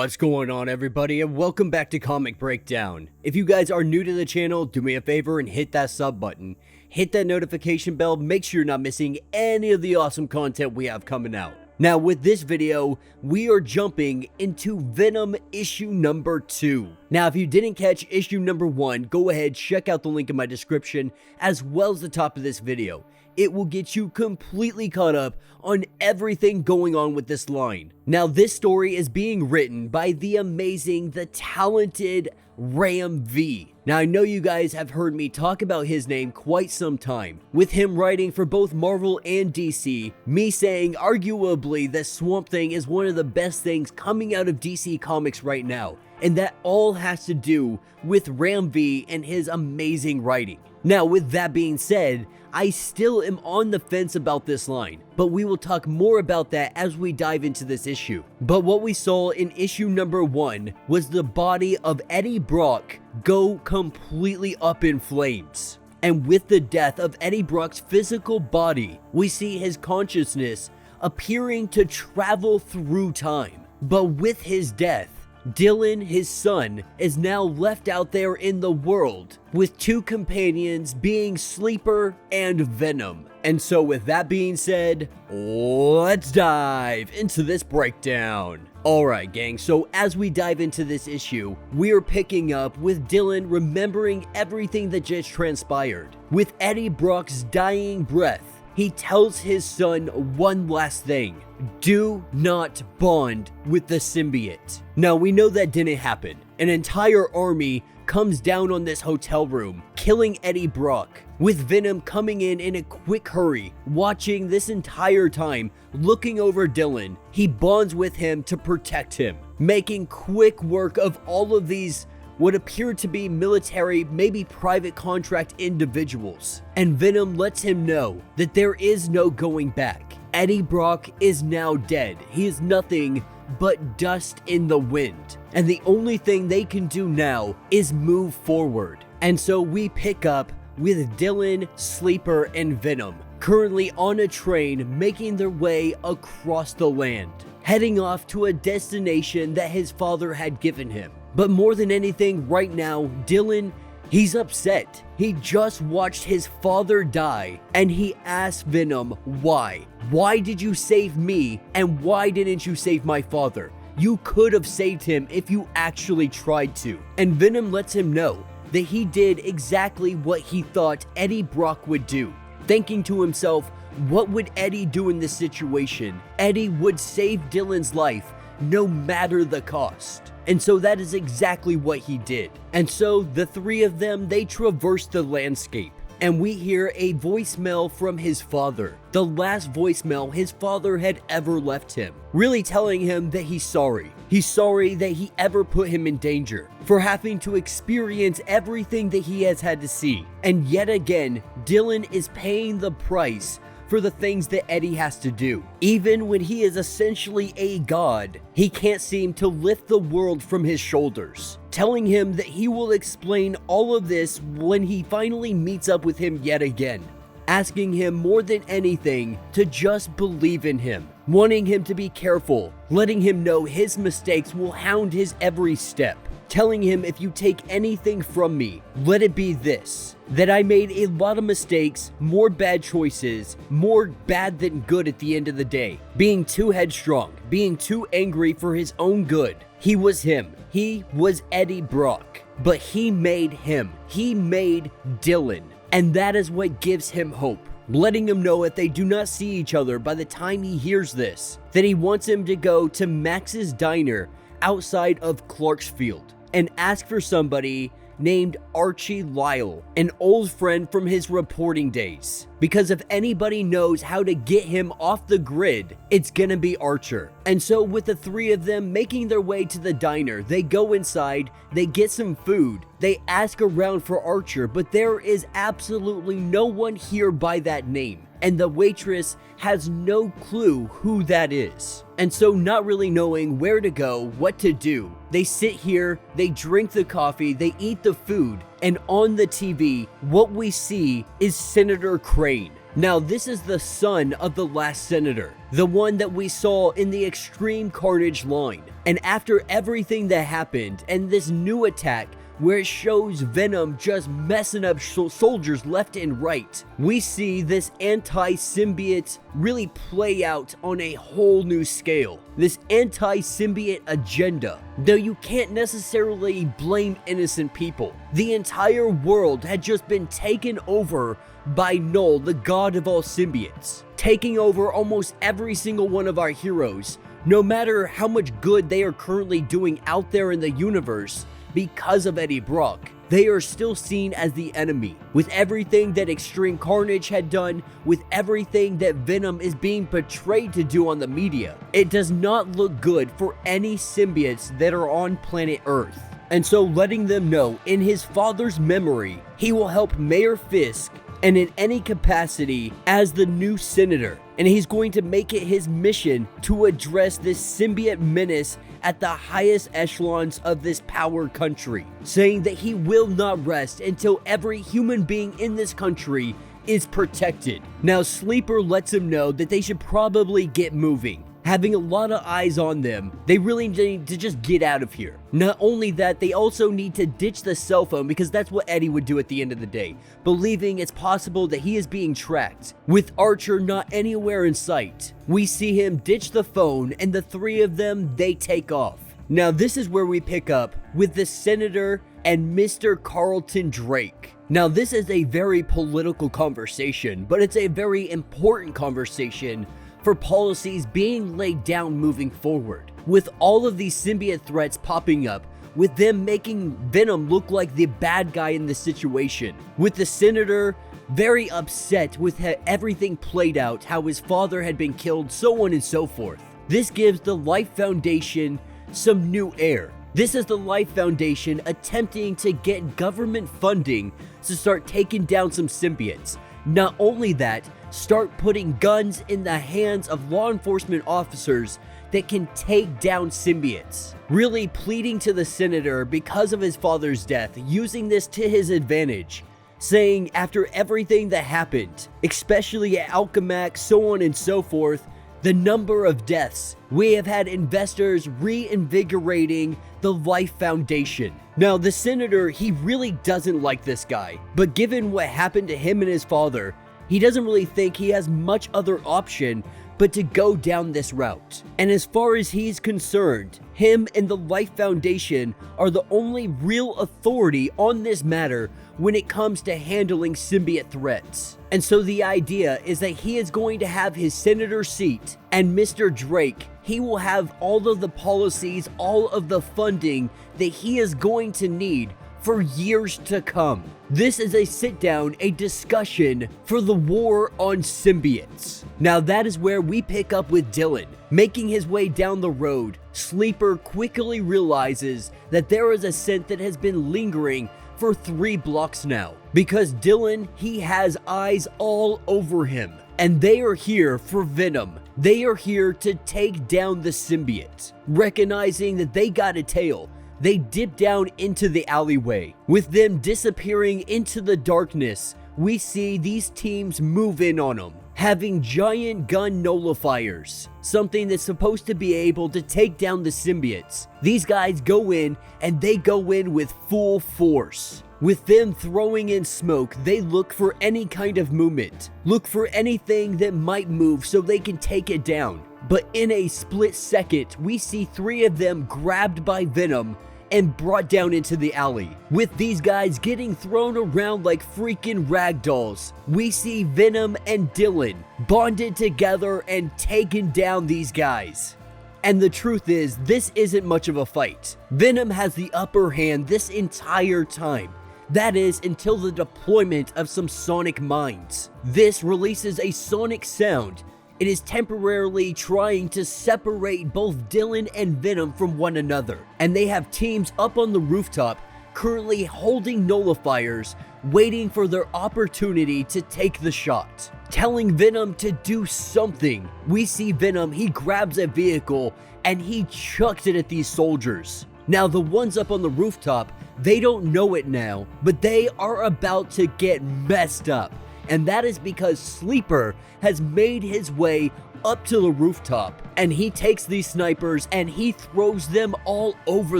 What's going on, everybody, and welcome back to Comic Breakdown. If you guys are new to the channel, do me a favor and hit that sub button. Hit that notification bell, make sure you're not missing any of the awesome content we have coming out. Now, with this video, we are jumping into Venom issue number 2. Now, if you didn't catch issue number 1, go ahead, check out the link in my description, as well as the top of this video. It will get you completely caught up on everything going on with this line. Now, this story is being written by the amazing, the talented Ram V. Now, I know you guys have heard me talk about his name quite some time, with him writing for both Marvel and DC, me saying arguably that Swamp Thing is one of the best things coming out of DC Comics right now, and that all has to do with Ram V and his amazing writing. Now, with that being said, I still am on the fence about this line, but we will talk more about that as we dive into this issue. But what we saw in issue number 1 was the body of Eddie Brock go completely up in flames. And with the death of Eddie Brock's physical body, we see his consciousness appearing to travel through time. But with his death, Dylan, his son, is now left out there in the world with two companions being Sleeper and Venom. And so with that being said, let's dive into this breakdown. Alright gang, so as we dive into this issue, we are picking up with Dylan remembering everything that just transpired. With Eddie Brock's dying breath, he tells his son one last thing: do not bond with the symbiote. Now, we know that didn't happen. An entire army comes down on this hotel room, killing Eddie Brock, with Venom coming in a quick hurry, watching this entire time, looking over Dylan. He bonds with him to protect him, making quick work of all of these what appear to be military, maybe private contract individuals. And Venom lets him know that there is no going back. Eddie Brock is now dead. He is nothing but dust in the wind. And the only thing they can do now is move forward. And so we pick up with Dylan, Sleeper, and Venom currently on a train making their way across the land, heading off to a destination that his father had given him. But more than anything right now, Dylan, he's upset. He just watched his father die, and he asked Venom, why? Why did you save me, and why didn't you save my father? You could have saved him if you actually tried to. And Venom lets him know that he did exactly what he thought Eddie Brock would do. Thinking to himself, what would Eddie do in this situation? Eddie would save Dylan's life no matter the cost. And so that is exactly what he did. And so the three of them, they traverse the landscape, and we hear a voicemail from his father. The last voicemail his father had ever left him, really telling him that he's sorry. He's sorry that he ever put him in danger, for having to experience everything that he has had to see. And yet again, Dylan is paying the price for the things that Eddie has to do. Even when he is essentially a god, he can't seem to lift the world from his shoulders, telling him that he will explain all of this when he finally meets up with him yet again, asking him more than anything to just believe in him, wanting him to be careful, letting him know his mistakes will hound his every step, telling him, if you take anything from me, let it be this: that I made a lot of mistakes, more bad choices, more bad than good at the end of the day. Being too headstrong, being too angry for his own good. He was him. He was Eddie Brock. But he made him. He made Dylan. And that is what gives him hope. Letting him know if they do not see each other by the time he hears this, that he wants him to go to Max's Diner outside of Clarksfield and ask for somebody named Archie Lyle, an old friend from his reporting days. Because if anybody knows how to get him off the grid, it's gonna be Archer. And so with the three of them making their way to the diner, they go inside, they get some food, they ask around for Archer, but there is absolutely no one here by that name. And the waitress has no clue who that is. And so not really knowing where to go, what to do, they sit here, they drink the coffee, they eat the food, and on the TV, what we see is Senator Crane. Now, this is the son of the last senator, the one that we saw in the Extreme Carnage line. And after everything that happened and this new attack where it shows Venom just messing up soldiers left and right, we see this anti-symbiote really play out on a whole new scale. This anti-symbiote agenda, though you can't necessarily blame innocent people. The entire world had just been taken over by Null, the god of all symbiotes, taking over almost every single one of our heroes, no matter how much good they are currently doing out there in the universe. Because of Eddie Brock, they are still seen as the enemy. With everything that Extreme Carnage had done, with everything that Venom is being portrayed to do on the media, it does not look good for any symbiotes that are on planet Earth. And so letting them know in his father's memory, he will help Mayor Fisk and in any capacity as the new senator. And he's going to make it his mission to address this symbiote menace at the highest echelons of this power country, saying that he will not rest until every human being in this country is protected. Now, Sleeper lets him know that they should probably get moving. Having a lot of eyes on them, they really need to just get out of here. Not only that, they also need to ditch the cell phone because that's what Eddie would do at the end of the day, believing it's possible that he is being tracked. With Archer not anywhere in sight, we see him ditch the phone and the three of them, they take off. Now this is where we pick up with the Senator and Mr. Carlton Drake. Now this is a very political conversation, but it's a very important conversation for policies being laid down moving forward. With all of these symbiote threats popping up, with them making Venom look like the bad guy in the situation, with the Senator very upset with everything played out, how his father had been killed, so on and so forth. This gives the Life Foundation some new air. This is the Life Foundation attempting to get government funding to start taking down some symbiotes. Not only that, start putting guns in the hands of law enforcement officers that can take down symbiotes. Really pleading to the Senator because of his father's death, using this to his advantage, saying after everything that happened, especially at Alchemax, so on and so forth, the number of deaths, we have had investors reinvigorating the Life Foundation. Now, the Senator, he really doesn't like this guy, but given what happened to him and his father, he doesn't really think he has much other option but to go down this route. And as far as he's concerned, him and the Life Foundation are the only real authority on this matter when it comes to handling symbiote threats. And so the idea is that he is going to have his senator seat, and Mr. Drake, he will have all of the policies, all of the funding that he is going to need for years to come. This is a sit down, a discussion for the war on symbiotes. Now that is where we pick up with Dylan. Making his way down the road, Sleeper quickly realizes that there is a scent that has been lingering for 3 blocks now. Because Dylan, he has eyes all over him. And they are here for Venom. They are here to take down the symbiote. Recognizing that they got a tail, they dip down into the alleyway. With them disappearing into the darkness, we see these teams move in on them, having giant gun nullifiers, something that's supposed to be able to take down the symbiotes. These guys go in, and they go in with full force. With them throwing in smoke, they look for any kind of movement, look for anything that might move so they can take it down. But in a split second, we see 3 of them grabbed by Venom and brought down into the alley. With these guys getting thrown around like freaking ragdolls, we see Venom and Dylan bonded together and taking down these guys. And the truth is, this isn't much of a fight. Venom has the upper hand this entire time. That is, until the deployment of some sonic mines. This releases a sonic sound. It is temporarily trying to separate both Dylan and Venom from one another. And they have teams up on the rooftop currently holding nullifiers, waiting for their opportunity to take the shot. Telling Venom to do something. We see Venom, he grabs a vehicle and he chucks it at these soldiers. Now the ones up on the rooftop, they don't know it now, but they are about to get messed up. and that is because Sleeper has made his way up to the rooftop, and he takes these snipers and he throws them all over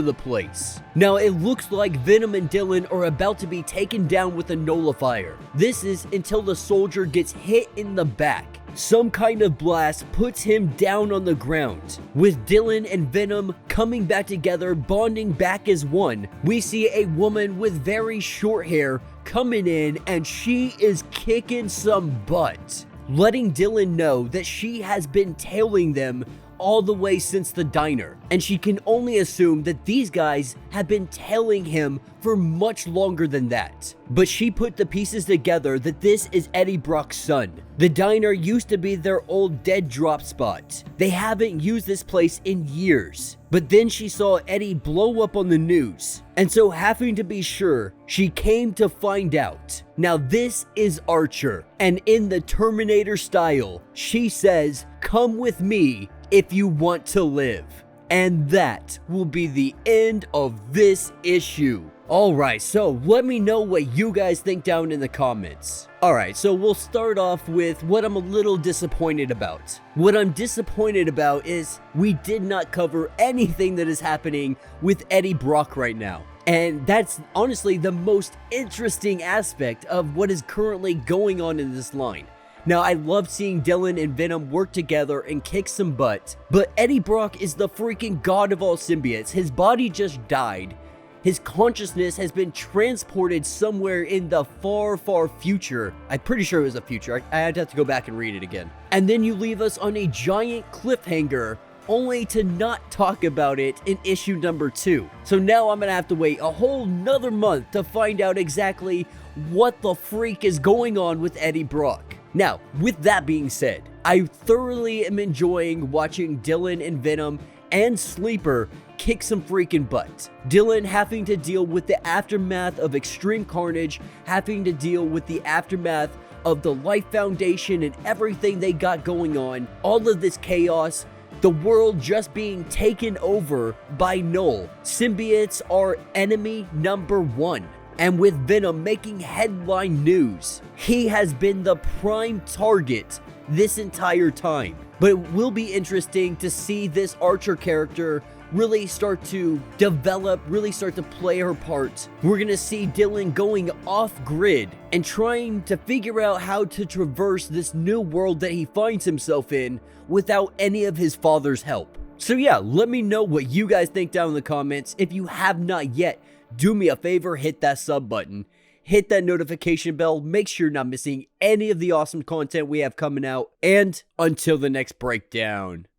the place. Now it looks like Venom and Dylan are about to be taken down with a nullifier. This is until the soldier gets hit in the back. Some kind of blast puts him down on the ground. With Dylan and Venom coming back together, bonding back as one, we see a woman with very short hair coming in, and she is kicking some butt, letting Dylan know that she has been tailing them all the way since the diner, and she can only assume that these guys have been tailing him for much longer than that. But she put the pieces together that this is Eddie Brock's son. The diner used to be their old dead drop spot. They haven't used this place in years. But then she saw Eddie blow up on the news, and so having to be sure, she came to find out. Now this is Archer, and in the Terminator style, she says, "Come with me if you want to live." And that will be the end of this issue. Alright, so let me know what you guys think down in the comments. Alright, so we'll start off with what I'm a little disappointed about. What I'm disappointed about is we did not cover anything that is happening with Eddie Brock right now. And that's honestly the most interesting aspect of what is currently going on in this line. Now, I love seeing Dylan and Venom work together and kick some butt, but Eddie Brock is the freaking god of all symbiotes. His body just died. His consciousness has been transported somewhere in the far, far future. I'm pretty sure it was the future. I'd have to go back and read it again. And then you leave us on a giant cliffhanger, only to not talk about it in issue number 2. So now I'm gonna have to wait a whole nother month to find out exactly what the freak is going on with Eddie Brock. Now, with that being said, I thoroughly am enjoying watching Dylan and Venom and Sleeper kick some freaking butt. Dylan having to deal with the aftermath of extreme carnage, having to deal with the aftermath of the Life Foundation and everything they got going on, all of this chaos, the world just being taken over by Null. Symbiotes are enemy number 1. And with Venom making headline news, he has been the prime target this entire time. But it will be interesting to see this Archer character really start to develop, really start to play her part. We're gonna see Dylan going off grid and trying to figure out how to traverse this new world that he finds himself in without any of his father's help. So yeah, let me know what you guys think down in the comments. If you have not yet, do me a favor, hit that sub button, hit that notification bell, make sure you're not missing any of the awesome content we have coming out, and until the next breakdown.